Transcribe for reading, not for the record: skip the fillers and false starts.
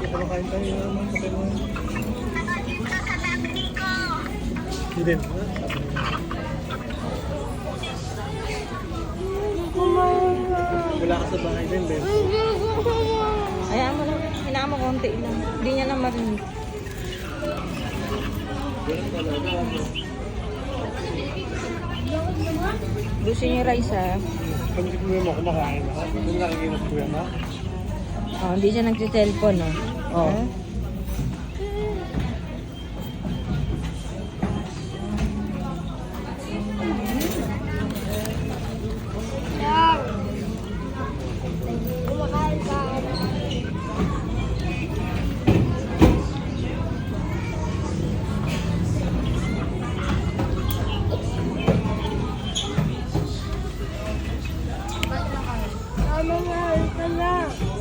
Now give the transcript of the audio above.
Kumakain tayo naman sa kanya. Hindi. Wala ka sa bahay din, Ben. Ayaw mo lang. Hinaan mo konti lang. Hindi niya na marinig. Gusto niya yung rice ha. Pag hindi ko mo kumakain ako, kung nakikinig ko yan ha. Oh, hindi siya nagsi-cellphone no. Oo. Eh? Mama,